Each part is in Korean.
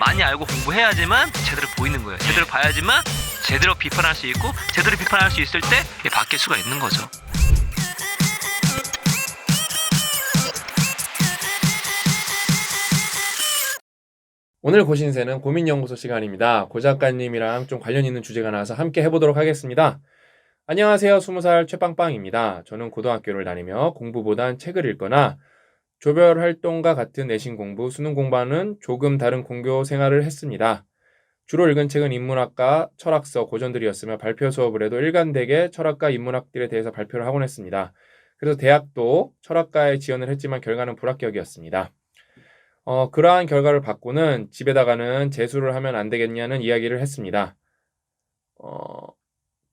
많이 알고 공부해야지만 제대로 보이는 거예요. 제대로 봐야지만 제대로 비판할 수 있고 제대로 비판할 수 있을 때 이게 바뀔 수가 있는 거죠. 오늘 고신세는 고민연구소 시간입니다. 고 작가님이랑 좀 관련 있는 주제가 나와서 함께 해보도록 하겠습니다. 안녕하세요. 20살 최빵빵입니다. 저는 고등학교를 다니며 공부보단 책을 읽거나 조별 활동과 같은 내신 공부, 수능 공부와는 조금 다른 공교 생활을 했습니다. 주로 읽은 책은 인문학과, 철학서, 고전들이었으며 발표 수업을 해도 일관되게 철학과 인문학들에 대해서 발표를 하곤 했습니다. 그래서 대학도 철학과에 지원을 했지만 결과는 불합격이었습니다. 그러한 결과를 받고는 집에다가는 재수를 하면 안 되겠냐는 이야기를 했습니다.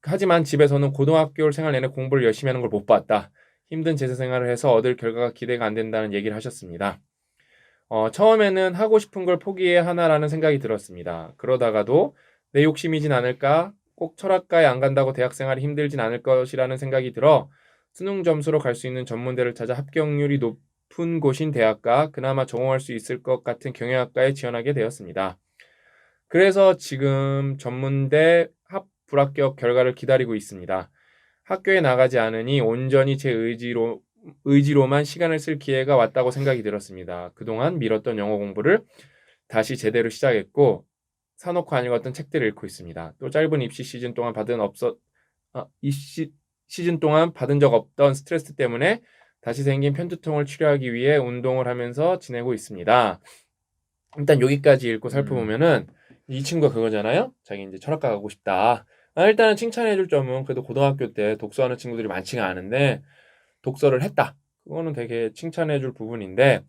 하지만 집에서는 고등학교 생활 내내 공부를 열심히 하는 걸 못 봤다. 힘든 재수 생활을 해서 얻을 결과가 기대가 안 된다는 얘기를 하셨습니다. 처음에는 하고 싶은 걸 포기해야 하나라는 생각이 들었습니다. 그러다가도 내 욕심이진 않을까? 꼭 철학과에 안 간다고 대학 생활이 힘들진 않을 것이라는 생각이 들어 수능 점수로 갈 수 있는 전문대를 찾아 합격률이 높은 곳인 대학과 그나마 전공할 수 있을 것 같은 경영학과에 지원하게 되었습니다. 그래서 지금 전문대 불합격 결과를 기다리고 있습니다. 학교에 나가지 않으니 온전히 제 의지로만 시간을 쓸 기회가 왔다고 생각이 들었습니다. 그동안 미뤘던 영어 공부를 다시 제대로 시작했고 사놓고 안 읽었던 책들을 읽고 있습니다. 또 짧은 입시 시즌 동안 받은 적 없던 스트레스 때문에 다시 생긴 편두통을 치료하기 위해 운동을 하면서 지내고 있습니다. 일단 여기까지 읽고 살펴보면은 이 친구가 그거잖아요. 자기 이제 철학과 가고 싶다. 일단은 칭찬해줄 점은 그래도 고등학교 때 독서하는 친구들이 많지가 않은데 독서를 했다. 그거는 되게 칭찬해줄 부분인데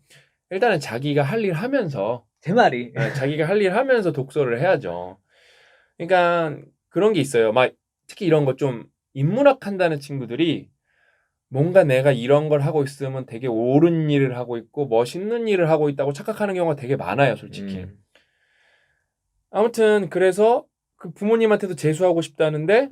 일단은 자기가 할 일 하면서 제 말이 자기가 할 일 하면서 독서를 해야죠. 그러니까 그런 게 있어요. 막 특히 이런 거 좀 인문학 한다는 친구들이 뭔가 내가 이런 걸 하고 있으면 되게 옳은 일을 하고 있고 멋있는 일을 하고 있다고 착각하는 경우가 되게 많아요, 솔직히. 아무튼 그래서 그 부모님한테도 재수하고 싶다는데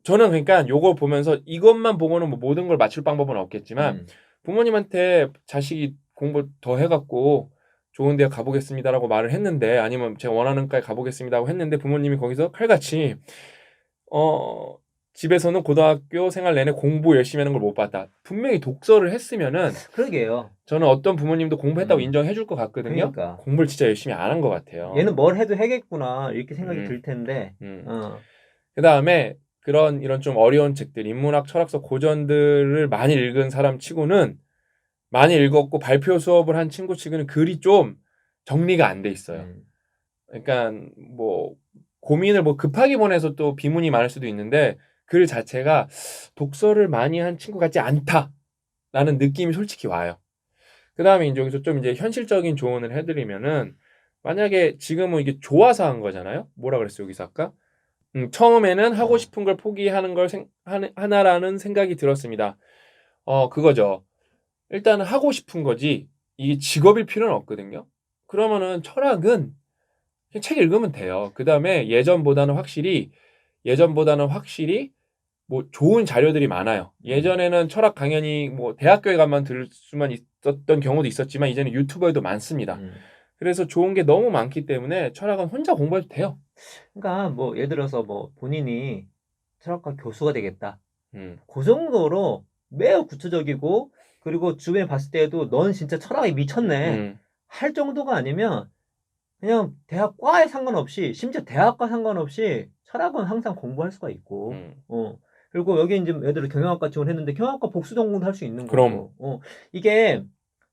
저는 그러니까 요거 보면서 이것만 보고는 뭐 모든 걸 맞출 방법은 없겠지만 부모님한테 자식이 공부 더 해갖고 좋은 데 가보겠습니다라고 말을 했는데 아니면 제가 원하는 과에 가보겠습니다라고 했는데 부모님이 거기서 칼같이 집에서는 고등학교 생활 내내 공부 열심히 하는 걸 못 봤다. 분명히 독서를 했으면은 그러게요. 저는 어떤 부모님도 공부했다고 인정해 줄 것 같거든요. 그러니까. 공부를 진짜 열심히 안 한 것 같아요. 얘는 뭘 해도 해겠구나 이렇게 생각이 들 텐데. 그 다음에 이런 좀 어려운 책들, 인문학, 철학서, 고전들을 많이 읽은 사람 치고는 많이 읽었고 발표 수업을 한 친구 치고는 글이 좀 정리가 안 돼 있어요. 그러니까 뭐 고민을 뭐 급하게 보내서 또 비문이 많을 수도 있는데 글 자체가 독서를 많이 한 친구 같지 않다라는 느낌이 솔직히 와요. 그 다음에 이제 여기서 좀 이제 현실적인 조언을 해드리면은 만약에 지금은 이게 좋아서 한 거잖아요. 뭐라 그랬어요 여기서 아까? 처음에는 하고 싶은 걸 포기하는 걸 하나라는 생각이 들었습니다. 그거죠. 일단은 하고 싶은 거지 이게 직업일 필요는 없거든요. 그러면은 철학은 그냥 책 읽으면 돼요. 그 다음에 예전보다는 확실히 뭐 좋은 자료들이 많아요. 예전에는 철학 강연이 뭐 대학교에 가만 들을 수만 있었던 경우도 있었지만 이제는 유튜버에도 많습니다. 그래서 좋은 게 너무 많기 때문에 철학은 혼자 공부해도 돼요. 그러니까 뭐 예를 들어서 뭐 본인이 철학과 교수가 되겠다. 음. 그 정도로 매우 구체적이고 그리고 주변에 봤을 때도 넌 진짜 철학에 미쳤네 할 정도가 아니면 그냥 대학과에 상관없이 심지어 대학과 상관없이 철학은 항상 공부할 수가 있고 그리고 여기 이제 예를 들어 경영학과 지원했는데 경영학과 복수 전공도 할 수 있는 거고 이게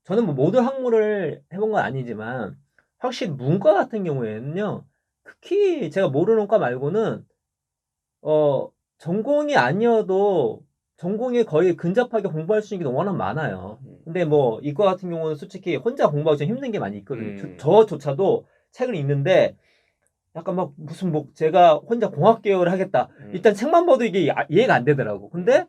저는 뭐 모든 학문을 해본 건 아니지만 확실히 문과 같은 경우에는요 특히 제가 모르는 과 말고는 전공이 아니어도 전공에 거의 근접하게 공부할 수 있는 게 워낙 많아요. 근데 뭐 이과 같은 경우는 솔직히 혼자 공부하기 좀 힘든 게 많이 있거든요. 저조차도 책을 읽는데 약간 막 무슨 뭐 제가 혼자 공학 계열을 하겠다. 일단 책만 봐도 이게 이해가 안 되더라고. 근데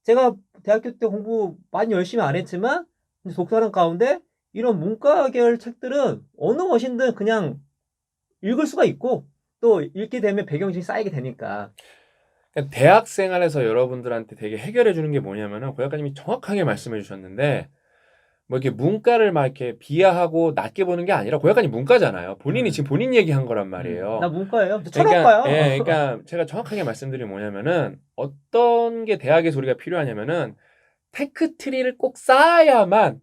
제가 대학교 때 공부 많이 열심히 안 했지만 독서하는 가운데 이런 문과 계열 책들은 어느 것이든 그냥 읽을 수가 있고 또 읽게 되면 배경지식이 쌓이게 되니까. 대학 생활에서 여러분들한테 되게 해결해 주는 게 뭐냐면은 고 작가님이 정확하게 말씀해 주셨는데 뭐 이렇게 문과를 막 이렇게 비하하고 낮게 보는 게 아니라 고약관이 문과잖아요. 본인이 지금 본인 얘기한 거란 말이에요. 나 문과예요. 저 그러니까, 철학과야. 예, 그러니까 제가 정확하게 말씀드리면 뭐냐면은 어떤 게 대학에서 우리가 필요하냐면은 테크 트리를 꼭 쌓아야만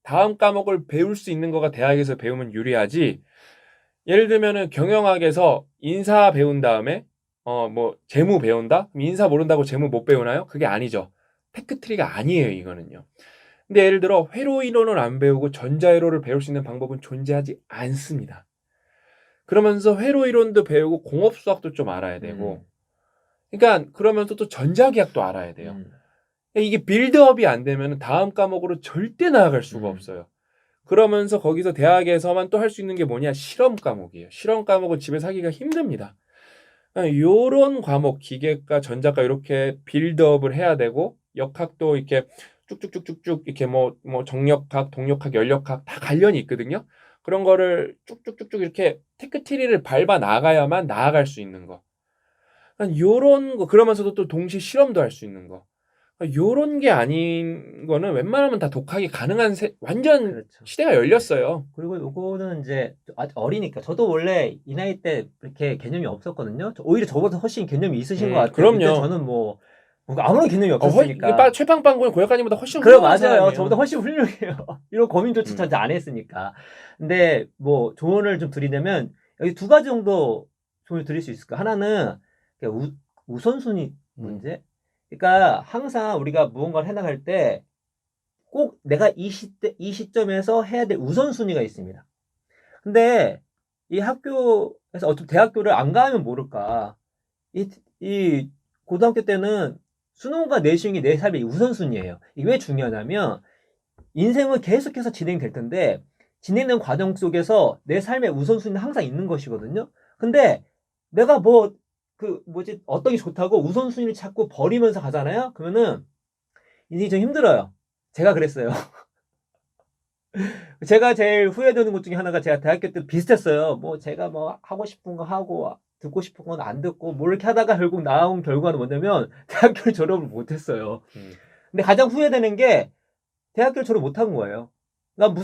다음 과목을 배울 수 있는 거가 대학에서 배우면 유리하지. 예를 들면은 경영학에서 인사 배운 다음에 뭐 재무 배운다? 그럼 인사 모른다고 재무 못 배우나요? 그게 아니죠. 테크 트리가 아니에요, 이거는요. 근데 예를 들어 회로 이론을 안 배우고 전자회로를 배울 수 있는 방법은 존재하지 않습니다. 그러면서 회로 이론도 배우고 공업 수학도 좀 알아야 되고, 그러니까 그러면서 또 전자기학도 알아야 돼요. 이게 빌드업이 안 되면 다음 과목으로 절대 나아갈 수가 없어요. 그러면서 거기서 대학에서만 또 할 수 있는 게 뭐냐? 실험 과목이에요. 실험 과목은 집에서 하기가 힘듭니다. 요런 과목, 기계과, 전자과 이렇게 빌드업을 해야 되고, 역학도 이렇게 쭉쭉쭉쭉쭉 이렇게 뭐 정력학, 동력학, 연력학 다 관련이 있거든요. 그런 거를 쭉쭉쭉쭉 이렇게 테크트리를 밟아 나가야만 나아갈 수 있는 거. 요런 거, 그러면서도 또 동시에 실험도 할 수 있는 거. 요런 게 아닌 거는 웬만하면 다 독학이 가능한 완전 그렇죠. 시대가 열렸어요. 그리고 요거는 이제 아직 어리니까 저도 원래 이 나이 때 이렇게 개념이 없었거든요. 오히려 저보다 훨씬 개념이 있으신 것 같아요. 그럼요. 그때 저는 뭐 아무런 개념이 없었으니까. 최빵빵군 고약관님보다 훨씬 그래 훌륭한 맞아요. 사람이에요. 저보다 훨씬 훌륭해요. 이런 고민조차 전혀 안 했으니까. 근데 뭐 조언을 좀 드리려면 여기 두 가지 정도 조언을 드릴 수 있을까. 하나는 우선순위 문제. 그러니까 항상 우리가 무언가를 해나갈 때 꼭 내가 이 시점에서 해야 될 우선순위가 있습니다. 근데 이 학교에서 어차피 대학교를 안 가면 모를까. 이 고등학교 때는 수능과 내신이 내 삶의 우선순위예요. 이게 왜 중요하냐면 인생은 계속해서 진행될 텐데 진행된 과정 속에서 내 삶의 우선순위는 항상 있는 것이거든요. 근데 내가 어떤 게 좋다고 우선순위를 찾고 버리면서 가잖아요. 그러면은 인생이 좀 힘들어요. 제가 그랬어요. 제가 제일 후회되는 것 중에 하나가 제가 대학교 때 비슷했어요. 뭐 제가 뭐 하고 싶은 거 하고 듣고 싶은 건 안 듣고 뭐 이렇게 하다가 결국 나온 결과는 뭐냐면 대학교를 졸업을 못했어요. 근데 가장 후회되는 게 대학교를 졸업 못한 거예요. 그러니까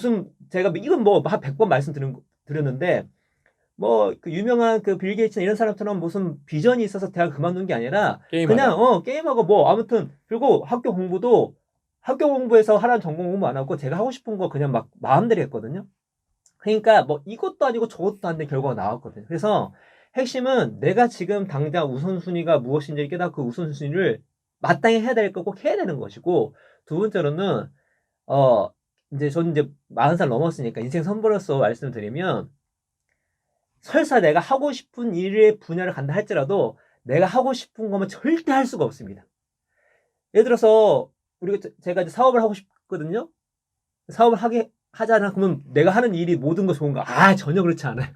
제가 이건 뭐 한 100번 말씀드렸는데 뭐 그 유명한 그 빌 게이츠나 이런 사람처럼 무슨 비전이 있어서 대학 그만둔 게 아니라 그냥 게임하고 뭐 아무튼 그리고 학교 공부에서 하라는 전공 공부 안 하고 제가 하고 싶은 거 그냥 막 마음대로 했거든요. 그러니까 뭐 이것도 아니고 저것도 안 된 결과가 나왔거든요. 그래서 핵심은 내가 지금 당장 우선순위가 무엇인지 깨닫고 그 우선순위를 마땅히 해야 될 거 꼭 해야 되는 것이고, 두 번째로는 이제 저는 이제 40살 넘었으니까 인생 선배로서 말씀을 드리면 설사 내가 하고 싶은 일의 분야를 간다 할지라도 내가 하고 싶은 거면 절대 할 수가 없습니다. 예를 들어서 제가 이제 사업을 하고 싶거든요. 사업을 하잖아. 그러면 내가 하는 일이 모든 거 좋은가? 전혀 그렇지 않아요.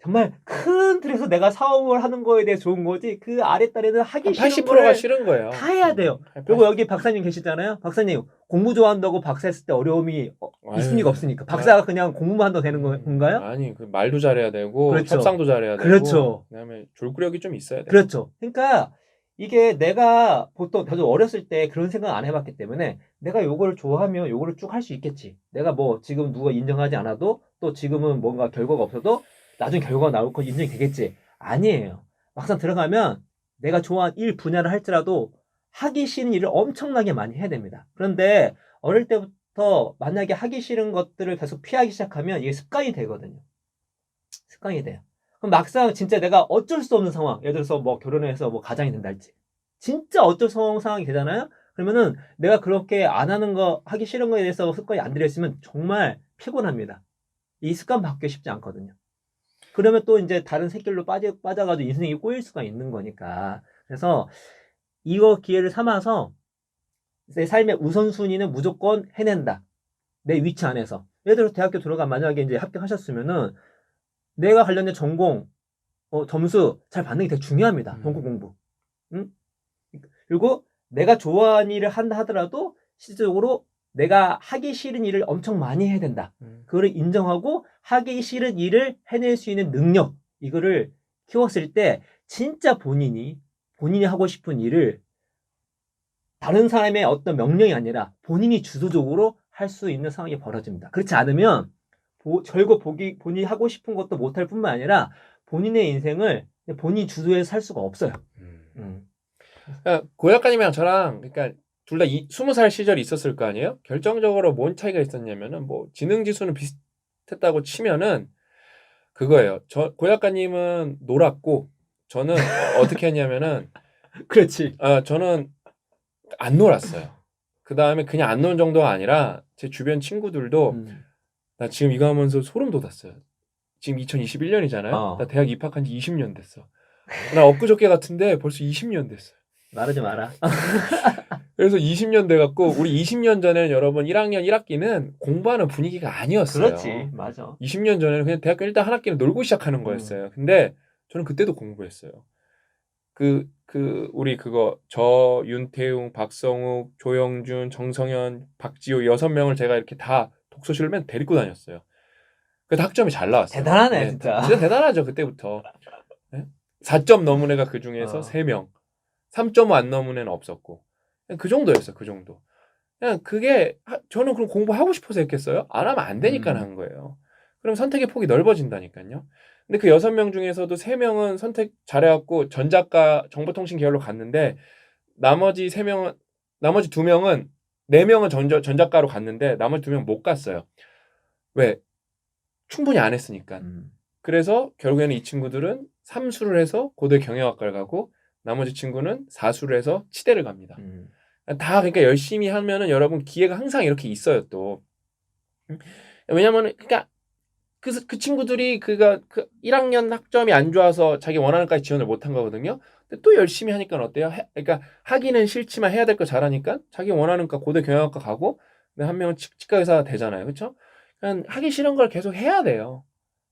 정말 큰 틀에서 내가 사업을 하는 거에 대해 좋은 거지 그 아랫단에는 하기 싫은 80%가 거를 싫은 거예요. 다 해야 돼요. 그리고 여기 박사님 계시잖아요. 박사님 공부 좋아한다고 박사 했을 때 어려움이 있습니까 없습니까? 박사가 그냥 공부만 한다고 되는 건가요? 아니 그 말도 잘해야 되고 그렇죠. 협상도 잘해야 되고 그렇죠. 그다음에 졸구력이 좀 있어야 돼요. 그렇죠. 그러니까 이게 내가 보통 저도 어렸을 때 그런 생각 안 해봤기 때문에 내가 요거를 좋아하면 요거를 쭉 할 수 있겠지. 내가 뭐 지금 누가 인정하지 않아도 또 지금은 뭔가 결과가 없어도 나중에 결과가 나올 거 인정이 되겠지. 아니에요. 막상 들어가면 내가 좋아하는 일 분야를 할지라도 하기 싫은 일을 엄청나게 많이 해야 됩니다. 그런데 어릴 때부터 만약에 하기 싫은 것들을 계속 피하기 시작하면 이게 습관이 되거든요. 습관이 돼요. 그럼 막상 진짜 내가 어쩔 수 없는 상황, 예를 들어서 뭐 결혼해서 뭐 가장이 된다 할지, 진짜 어쩔 수 없는 상황이 되잖아요? 그러면은 내가 그렇게 안 하는 거, 하기 싫은 거에 대해서 습관이 안 들여있으면 정말 피곤합니다. 이 습관 바뀌기 쉽지 않거든요. 그러면 또 이제 다른 새길로 빠져가지고 인생이 꼬일 수가 있는 거니까. 그래서 이거 기회를 삼아서 내 삶의 우선순위는 무조건 해낸다. 내 위치 안에서. 예를 들어서 대학교 들어가 만약에 이제 합격하셨으면은 내가 관련된 전공, 점수 잘 받는 게 되게 중요합니다. 전공 공부. 응? 그리고 내가 좋아하는 일을 한다 하더라도 실질적으로 내가 하기 싫은 일을 엄청 많이 해야 된다. 그거를 인정하고 하기 싫은 일을 해낼 수 있는 능력, 이거를 키웠을 때 진짜 본인이 하고 싶은 일을 다른 사람의 어떤 명령이 아니라 본인이 주도적으로 할 할 수 있는 상황이 벌어집니다. 그렇지 않으면 결국 본인이 하고 싶은 것도 못할 뿐만 아니라 본인의 인생을 본인이 주도해서 살 수가 없어요. 그러니까 고 작가님이랑 저랑 그러니까 둘 다 20살 시절이 있었을 거 아니에요? 결정적으로 뭔 차이가 있었냐면은 뭐 지능 지수는 비슷했다고 치면은 그거예요. 고 작가님은 놀았고 저는 어떻게 했냐면은 그렇지. 저는 안 놀았어요. 그 다음에 그냥 안 노는 정도가 아니라 제 주변 친구들도 나 지금 이거 하면서 소름 돋았어요. 지금 2021년이잖아요. 나 대학 입학한 지 20년 됐어. 나 엊그저께 같은데 벌써 20년 됐어요. 말하지 마라. 그래서 20년 돼갖고 우리 20년 전에는 여러분 1학년 1학기는 공부하는 분위기가 아니었어요. 그렇지. 맞아. 20년 전에는 그냥 대학교 일단 한 학기는 놀고 시작하는 거였어요. 근데 저는 그때도 공부했어요. 우리 저 윤태웅, 박성욱, 조영준, 정성현, 박지호 6명을 제가 이렇게 다 독서실을 맨 데리고 다녔어요. 그래서 학점이 잘 나왔어요. 대단하네, 진짜. 진짜 대단하죠, 그때부터. 네? 4점 넘은 애가 그 중에서 3명. 3.5 안 넘은 애는 없었고. 그냥 그 정도였어요, 그 정도. 그냥 저는 그럼 공부하고 싶어서 했겠어요? 안 하면 안 되니까 한 거예요. 그럼 선택의 폭이 넓어진다니까요. 근데 그 6명 중에서도 3명은 선택 잘해갖고 전작가 정보통신 계열로 갔는데 나머지 2명은 4명은 전작가로 갔는데 나머지 2명은 못 갔어요. 왜? 충분히 안 했으니까. 그래서 결국에는 이 친구들은 3수를 해서 고대 경영학과를 가고 나머지 친구는 4수를 해서 치대를 갑니다. 다 그러니까 열심히 하면은 여러분 기회가 항상 이렇게 있어요 또. 왜냐면은 그러니까 그 친구들이 그 1학년 학점이 안 좋아서 자기 원하는 과에 지원을 못한 거거든요. 근데 또 열심히 하니까 어때요? 그러니까 하기는 싫지만 해야 될 거 잘하니까 자기 원하는 과 고대 경영학과 가고 근데 한 명은 치과 의사가 되잖아요. 그렇죠? 그러니까 하기 싫은 걸 계속 해야 돼요.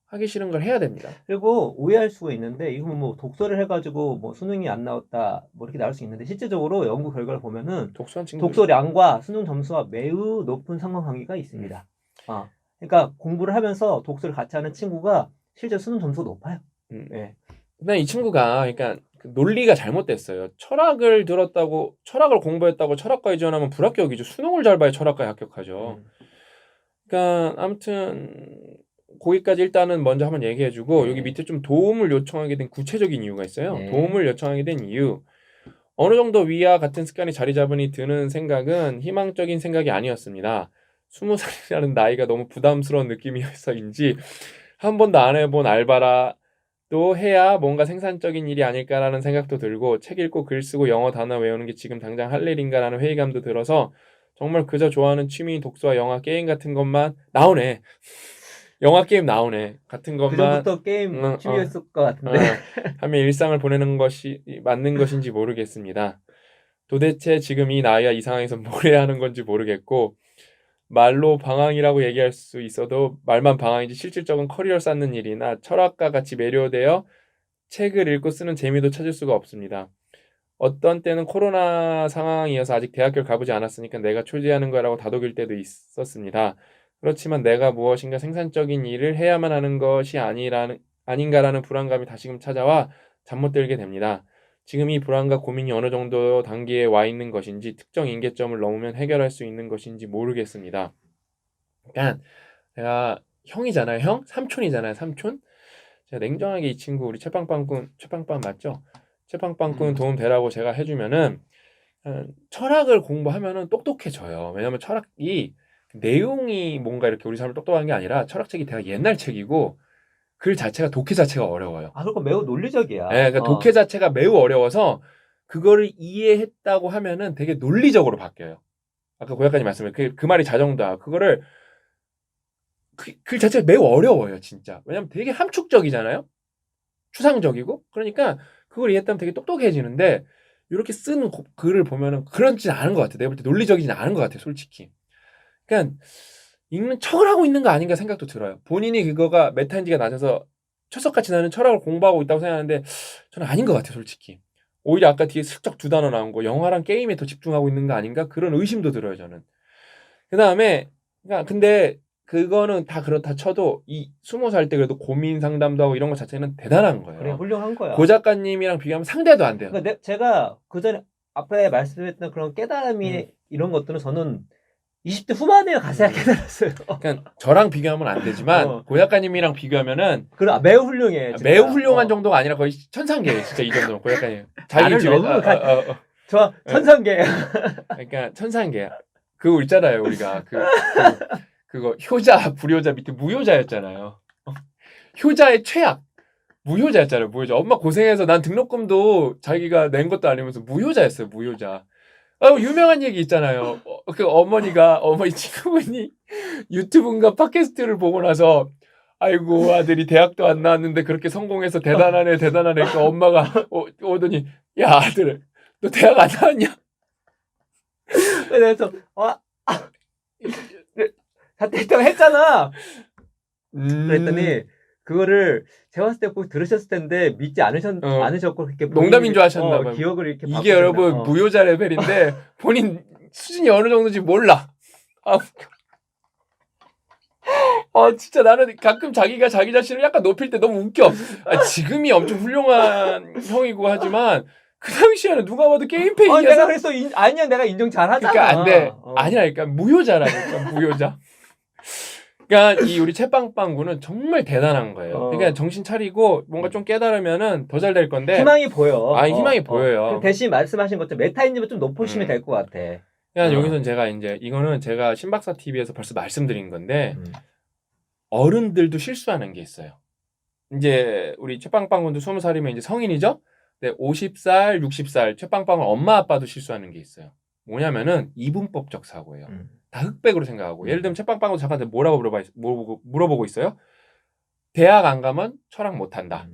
하기 싫은 걸 해야 됩니다. 그리고 오해할 수가 있는데 이거 뭐 독서를 해가지고 뭐 수능이 안 나왔다 뭐 이렇게 나올 수 있는데 실제적으로 연구 결과를 보면은 독서량과 수능 점수와 매우 높은 상관관계가 있습니다. 그러니까 공부를 하면서 독서를 같이 하는 친구가 실제 수능 점수가 높아요. 네. 근데 이 친구가 그러니까 논리가 잘못됐어요. 철학을 공부했다고 철학과에 지원하면 불합격이죠. 수능을 잘 봐야 철학과에 합격하죠. 그러니까 아무튼 거기까지 일단은 먼저 한번 얘기해주고 여기 밑에 좀 도움을 요청하게 된 구체적인 이유가 있어요. 도움을 요청하게 된 이유. 어느 정도 위와 같은 습관이 자리 잡으니 드는 생각은 희망적인 생각이 아니었습니다. 20살이라는 나이가 너무 부담스러운 느낌이어서인지 한 번도 안 해본 알바라도 해야 뭔가 생산적인 일이 아닐까라는 생각도 들고 책 읽고 글 쓰고 영어 단어 외우는 게 지금 당장 할 일인가라는 회의감도 들어서 정말 그저 좋아하는 취미 독서와 영화 게임 같은 것만 나오네. 영화 게임 나오네. 같은 것만 그전부터 게임 취미였을 것 같은데 하며 일상을 보내는 것이 맞는 것인지 모르겠습니다. 도대체 지금 이 나이와 이 상황에서 뭘 해야 하는 건지 모르겠고 말로 방황이라고 얘기할 수 있어도 말만 방황이지 실질적인 커리어를 쌓는 일이나 철학과 같이 매료되어 책을 읽고 쓰는 재미도 찾을 수가 없습니다. 어떤 때는 코로나 상황이어서 아직 대학교를 가보지 않았으니까 내가 초지하는 거라고 다독일 때도 있었습니다. 그렇지만 내가 무엇인가 생산적인 일을 해야만 하는 것이 아닌가라는 불안감이 다시금 찾아와 잠 못 들게 됩니다. 지금 이 불안과 고민이 어느 정도 단계에 와 있는 것인지 특정 임계점을 넘으면 해결할 수 있는 것인지 모르겠습니다. 그러니까 제가 형이잖아요. 형? 삼촌이잖아요. 삼촌? 제가 냉정하게 이 친구 우리 채빵빵 맞죠? 채빵빵꾼 도움 되라고 제가 해주면은 철학을 공부하면은 똑똑해져요. 왜냐면 철학이 내용이 뭔가 이렇게 우리 삶을 똑똑한 게 아니라 철학책이 되게 옛날 책이고 글 자체가 독해 자체가 어려워요. 그리고 매우 논리적이야. 네, 그러니까 독해 자체가 매우 어려워서 그거를 이해했다고 하면은 되게 논리적으로 바뀌어요. 아까 고약까지 말씀해 그 말이 자정다. 그거를 글 자체가 매우 어려워요, 진짜. 왜냐면 되게 함축적이잖아요. 추상적이고 그러니까 그걸 이해했다면 되게 똑똑해지는데 이렇게 쓰는 글을 보면은 그렇진 않은 것 같아. 내가 볼 때 논리적이진 않은 것 같아, 솔직히. 그러니까 읽는 척을 하고 있는 거 아닌가 생각도 들어요. 본인이 그거가 메타인지가 낮아서 철석같이 나는 철학을 공부하고 있다고 생각하는데 저는 아닌 것 같아요, 솔직히. 오히려 아까 뒤에 슬쩍 2단어 나온 거 영화랑 게임에 더 집중하고 있는 거 아닌가 그런 의심도 들어요, 저는. 그 다음에 근데 그거는 다 그렇다 쳐도 이 20살 때 그래도 고민 상담도 하고 이런 거 자체는 대단한 거예요. 그래, 훌륭한 거야. 고 작가님이랑 비교하면 상대도 안 돼요. 그러니까 제가 그 전에 앞에 말씀했던 그런 깨달음이 이런 것들은 저는 20대 후반에 가서야 깨달았어요. 그러니까 저랑 비교하면 안 되지만 고 작가님이랑 비교하면은 그래 매우 훌륭해. 진짜. 매우 훌륭한 정도가 아니라 거의 천상계예요. 진짜 이 정도면 고 작가님. 자기 나를 집에 너무 저 천상계. 그러니까 천상계야. 그거 있잖아요. 우리가 그거 효자 불효자 밑에 무효자였잖아요. 효자의 최악. 무효자였잖아요. 무효자. 엄마 고생해서 난 등록금도 자기가 낸 것도 아니면서 무효자였어요. 무효자. 유명한 얘기 있잖아요. 그 어머니 친구분이 유튜브인가 팟캐스트를 보고 나서 아이고 아들이 대학도 안 나왔는데 그렇게 성공해서 대단하네. 그러니까 엄마가 오더니 야 아들 너 대학 안 나왔냐? 그래서 자퇴했다고 했잖아. 그랬더니 그거를 제가 봤을 때 꼭 들으셨을 텐데 믿지 않으셨고 그렇게 농담인 줄 아셨나 봐요. 기억을 이렇게 이게 여러분 무효자 레벨인데 본인 수준이 어느 정도인지 몰라. 진짜 나는 가끔 자기가 자기 자신을 약간 높일 때 너무 웃겨. 지금이 엄청 훌륭한 형이고 하지만 그 당시에는 누가 봐도 게임 팬이야. 내가 그래서 아니야 내가 인정 잘하잖아. 그러니까 안 돼. 아니라니까 무효자라니까 무효자. 그러니까 이 우리 채빵빵구는 정말 대단한 거예요. 그러니까 정신 차리고 뭔가 좀 깨달으면은 더 잘 될 건데 희망이 보여. 희망이 보여요. 대신 말씀하신 것처럼 메타인지만 좀 높으시면 될 것 같아. 그러니까 여기서 제가 이제 이거는 제가 신박사 TV에서 벌써 말씀드린 건데 어른들도 실수하는 게 있어요. 이제 우리 채빵빵군도 20살이면 이제 성인이죠. 근데 50살, 60살 채빵빵은 엄마 아빠도 실수하는 게 있어요. 뭐냐면은 이분법적 사고예요. 다 흑백으로 생각하고 예를 들면 채빵빵도 잠깐 뭐라고 물어보고 있어요. 대학 안 가면 철학 못한다.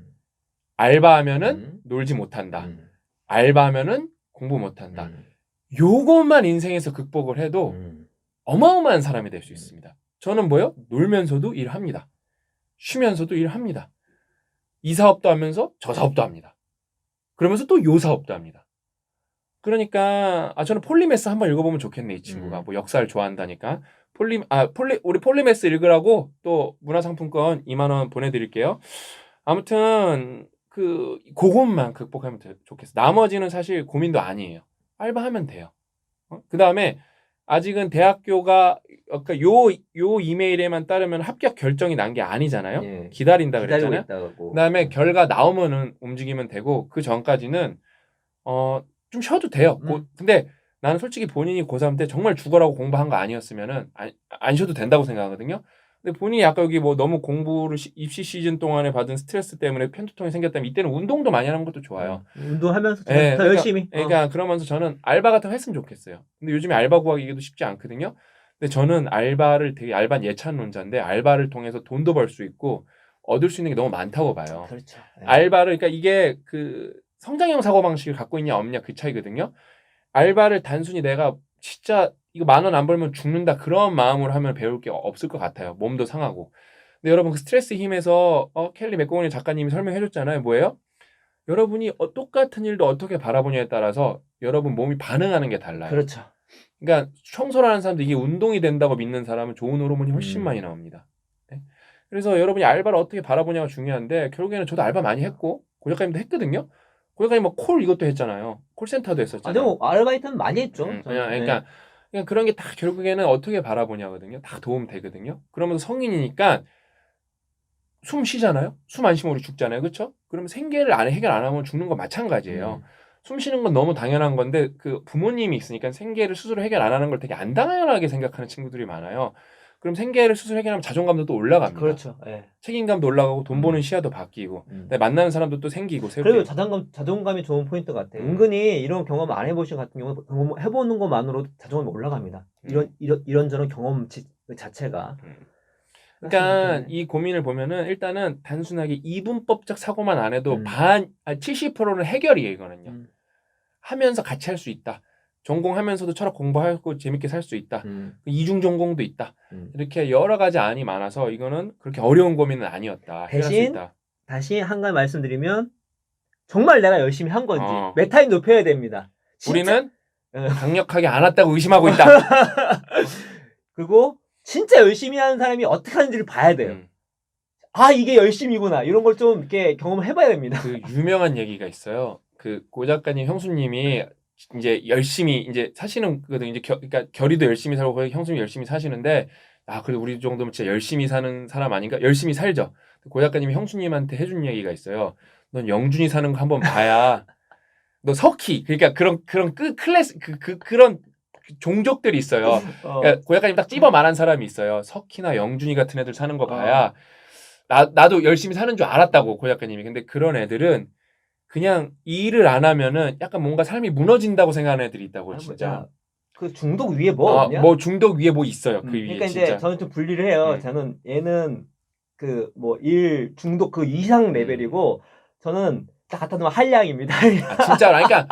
알바하면은 놀지 못한다. 알바하면은 공부 못한다. 요것만 인생에서 극복을 해도 어마어마한 사람이 될 수 있습니다. 저는 뭐요? 놀면서도 일합니다. 쉬면서도 일합니다. 이 사업도 하면서 저 사업도 합니다. 그러면서 또 요 사업도 합니다. 그러니까 저는 폴리메스 한번 읽어보면 좋겠네. 이 친구가 뭐 역사를 좋아한다니까. 우리 폴리메스 읽으라고 또 문화상품권 2만 원 보내드릴게요. 아무튼 그것만 극복하면 좋겠어. 나머지는 사실 고민도 아니에요. 알바하면 돼요. 그 다음에 아직은 대학교가 그러니까 요 이메일에만 따르면 합격 결정이 난 게 아니잖아요. 예. 기다린다 그랬잖아요. 그 다음에 결과 나오면은 움직이면 되고 그 전까지는 좀 쉬어도 돼요. 근데 나는 솔직히 본인이 고3 때 정말 죽어라고 공부한 거 아니었으면은 안 쉬어도 된다고 생각하거든요. 근데 본인이 아까 여기 뭐 너무 공부를 입시 시즌 동안에 받은 스트레스 때문에 편두통이 생겼다면 이때는 운동도 많이 하는 것도 좋아요. 운동하면서 더 그러니까, 열심히. 그러니까 그러면서 저는 알바 같은 거 했으면 좋겠어요. 근데 요즘에 알바 구하기도 쉽지 않거든요. 근데 저는 알바를 되게 알바 예찬론자인데 알바를 통해서 돈도 벌 수 있고 얻을 수 있는 게 너무 많다고 봐요. 그렇죠. 네. 알바를 그러니까 이게 성장형 사고방식을 갖고 있냐 없냐 그 차이거든요. 알바를 단순히 내가 진짜 이거 10,000원 안 벌면 죽는다 그런 마음으로 하면 배울 게 없을 것 같아요. 몸도 상하고. 근데 여러분 그 스트레스 힘에서 켈리 맥고니 작가님이 설명해 줬잖아요. 뭐예요? 여러분이 똑같은 일도 어떻게 바라보냐에 따라서 여러분 몸이 반응하는 게 달라요. 그렇죠. 그러니까 청소를 하는 사람도 이게 운동이 된다고 믿는 사람은 좋은 호르몬이 훨씬 많이 나옵니다. 네? 그래서 여러분이 알바를 어떻게 바라보냐가 중요한데 결국에는 저도 알바 많이 했고 고 작가님도 했거든요. 고 작가님 뭐 콜 이것도 했잖아요. 콜센터도 했었잖아요. 아르바이트는 많이 했죠. 그러니까 그런 게 다 결국에는 어떻게 바라보냐거든요. 다 도움 되거든요. 그러면서 성인이니까 숨 쉬잖아요. 숨 안 쉬면 우리 죽잖아요. 그렇죠? 그러면 생계를 해결 안 하면 죽는 건 마찬가지예요. 숨 쉬는 건 너무 당연한 건데 부모님이 있으니까 생계를 스스로 해결 안 하는 걸 되게 안 당연하게 생각하는 친구들이 많아요. 그럼 생계를 스스로 해결하면 자존감도 또 올라갑니다. 그렇죠. 네. 책임감도 올라가고 돈 버는 시야도 바뀌고 만나는 사람도 또 생기고 그리고 자존감이 좋은 포인트 같아. 은근히 이런 경험 안 해보신 같은 경우 경험 해보는 것만으로도 자존감이 올라갑니다. 이런저런 경험 자체가. 그러니까 이 고민을 보면은 일단은 단순하게 이분법적 사고만 안 해도 70%는 해결이에요. 이거는요. 하면서 같이 할 수 있다. 전공하면서도 철학 공부하고 재밌게 살 수 있다. 이중 전공도 있다. 이렇게 여러 가지 안이 많아서 이거는 그렇게 어려운 고민은 아니었다. 대신 다시 한 가지 말씀드리면 정말 내가 열심히 한 건지 메타인 높여야 됩니다. 진짜? 우리는 강력하게 안 왔다고 의심하고 있다. 그리고 진짜 열심히 하는 사람이 어떻게 하는지를 봐야 돼요. 이게 열심이구나. 이런 걸 좀 이렇게 경험을 해봐야 됩니다. 유명한 얘기가 있어요. 고 작가님 형수님이 이제 열심히 이제 사시는 거거든요. 이제 그러니까 결이도 열심히 살고 거의 형수님 열심히 사시는데 아 그래도 우리 정도면 진짜 열심히 사는 사람 아닌가? 열심히 살죠. 고 작가님이 형수님한테 해준 얘기가 있어요. 넌 영준이 사는 거 한번 봐야 너 석희 그러니까 그런 클래스 그런 종족들이 있어요. 그러니까 고 작가님 딱 찝어 말한 사람이 있어요. 석희나 영준이 같은 애들 사는 거 봐야 나도 열심히 사는 줄 알았다고 고 작가님이. 근데 그런 애들은 그냥 일을 안 하면은 약간 뭔가 삶이 무너진다고 생각하는 애들이 있다고 진짜. 그 중독 위에 뭐 없냐? 뭐 중독 위에 뭐 있어요. 그 위에 그러니까 진짜. 이제 저는 좀 분리를 해요. 저는 얘는 그 뭐 일 중독 그 이상 레벨이고 저는 딱 갖다 놓으면 한량입니다. 진짜 그러니까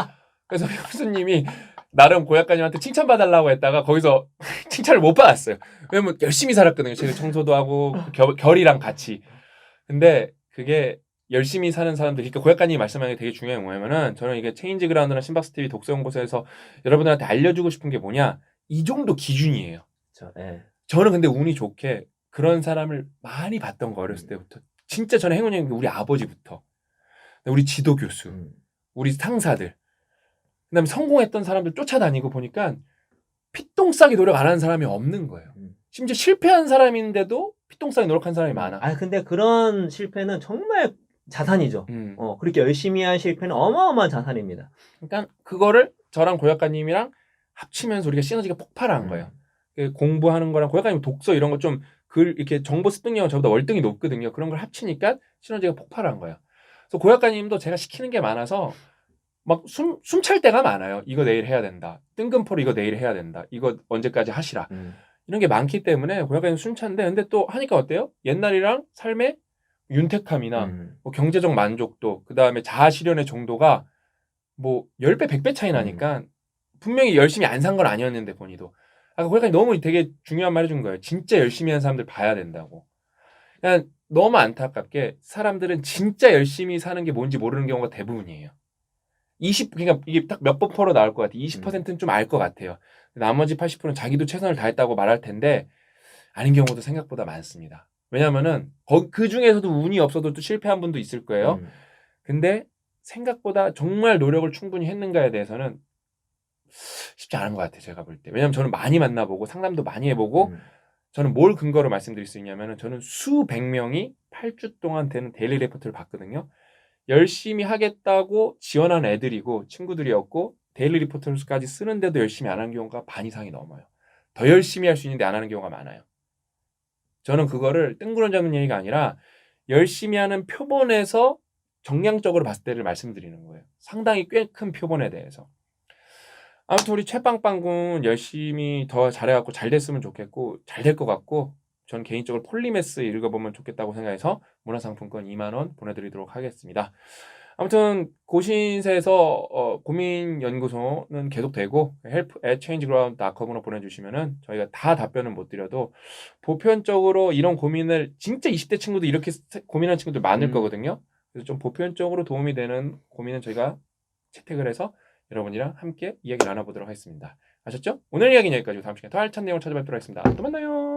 그래서 형수님이 나름 고 작가님한테 칭찬받으려고 했다가 거기서 칭찬을 못 받았어요. 왜냐면 열심히 살았거든요. 제가 청소도 하고 결이랑 같이. 근데 그게 열심히 사는 사람들, 그러니까 고 작가님이 말씀하는 게 되게 중요한 게 뭐냐면은 저는 이게 체인지 그라운드나 심박스 TV 독서 연구소에서 여러분들한테 알려주고 싶은 게 뭐냐, 이 정도 기준이에요. 그렇죠. 네. 저는 근데 운이 좋게 그런 사람을 많이 봤던 거 어렸을 때부터. 진짜 저는 행운인 게 우리 아버지부터 우리 지도 교수, 우리 상사들, 그다음에 성공했던 사람들 쫓아다니고 보니까 피똥 싸게 노력 안 하는 사람이 없는 거예요. 심지어 실패한 사람인데도 피똥 싸게 노력한 사람이 많아. 아 근데 그런 실패는 정말 자산이죠. 그렇게 열심히 한 실패는 어마어마한 자산입니다. 그러니까 그거를 저랑 고 작가님이랑 합치면서 우리가 시너지가 폭발한 거예요. 공부하는 거랑 고 작가님 독서 이런 거 좀 이렇게 정보 습득력은 저보다 월등히 높거든요. 그런 걸 합치니까 시너지가 폭발한 거예요. 그래서 고 작가님도 제가 시키는 게 많아서 막 숨찰 때가 많아요. 이거 내일 해야 된다. 뜬금포로 이거 내일 해야 된다. 이거 언제까지 하시라. 이런 게 많기 때문에 고 작가님 숨찬데, 근데 또 하니까 어때요? 옛날이랑 삶의 윤택함이나 뭐 경제적 만족도, 그 다음에 자아 실현의 정도가 뭐 10배, 100배 차이 나니까 분명히 열심히 안 산 건 아니었는데 본인도. 고 작가님 너무 되게 중요한 말 해준 거예요. 진짜 열심히 한 사람들 봐야 된다고. 그냥 너무 안타깝게 사람들은 진짜 열심히 사는 게 뭔지 모르는 경우가 대부분이에요. 그러니까 이게 딱 몇 %로 나올 것 같아요. 20%는 좀 알 것 같아요. 나머지 80%는 자기도 최선을 다했다고 말할 텐데 아닌 경우도 생각보다 많습니다. 왜냐면은 그 중에서도 운이 없어도 또 실패한 분도 있을 거예요. 근데 생각보다 정말 노력을 충분히 했는가에 대해서는 쉽지 않은 것 같아요. 제가 볼 때. 왜냐면 저는 많이 만나보고 상담도 많이 해보고 저는 뭘 근거로 말씀드릴 수 있냐면은 저는 수백 명이 8주 동안 되는 데일리 레포트를 봤거든요. 열심히 하겠다고 지원한 애들이고 친구들이었고 데일리 리포트까지 쓰는데도 열심히 안 하는 경우가 반 이상이 넘어요. 더 열심히 할 수 있는데 안 하는 경우가 많아요. 저는 그거를 뜬구름 잡는 얘기가 아니라 열심히 하는 표본에서 정량적으로 봤을 때를 말씀드리는 거예요. 상당히 꽤 큰 표본에 대해서. 아무튼 우리 최빵빵군 열심히 더 잘해갖고 잘 됐으면 좋겠고 잘 될 것 같고, 전 개인적으로 폴리메스 읽어보면 좋겠다고 생각해서 문화상품권 2만 원 보내드리도록 하겠습니다. 아무튼 고신세에서 고민연구소는 계속되고 help@changeground.com으로 보내주시면은 저희가 다 답변은 못 드려도 보편적으로 이런 고민을, 진짜 20대 친구도 이렇게 고민하는 친구들 많을 거거든요. 그래서 좀 보편적으로 도움이 되는 고민은 저희가 채택을 해서 여러분이랑 함께 이야기 나눠보도록 하겠습니다. 아셨죠? 오늘 이야기는 여기까지고 다음 시간에 더 알찬 내용을 찾아뵙도록 하겠습니다. 또 만나요.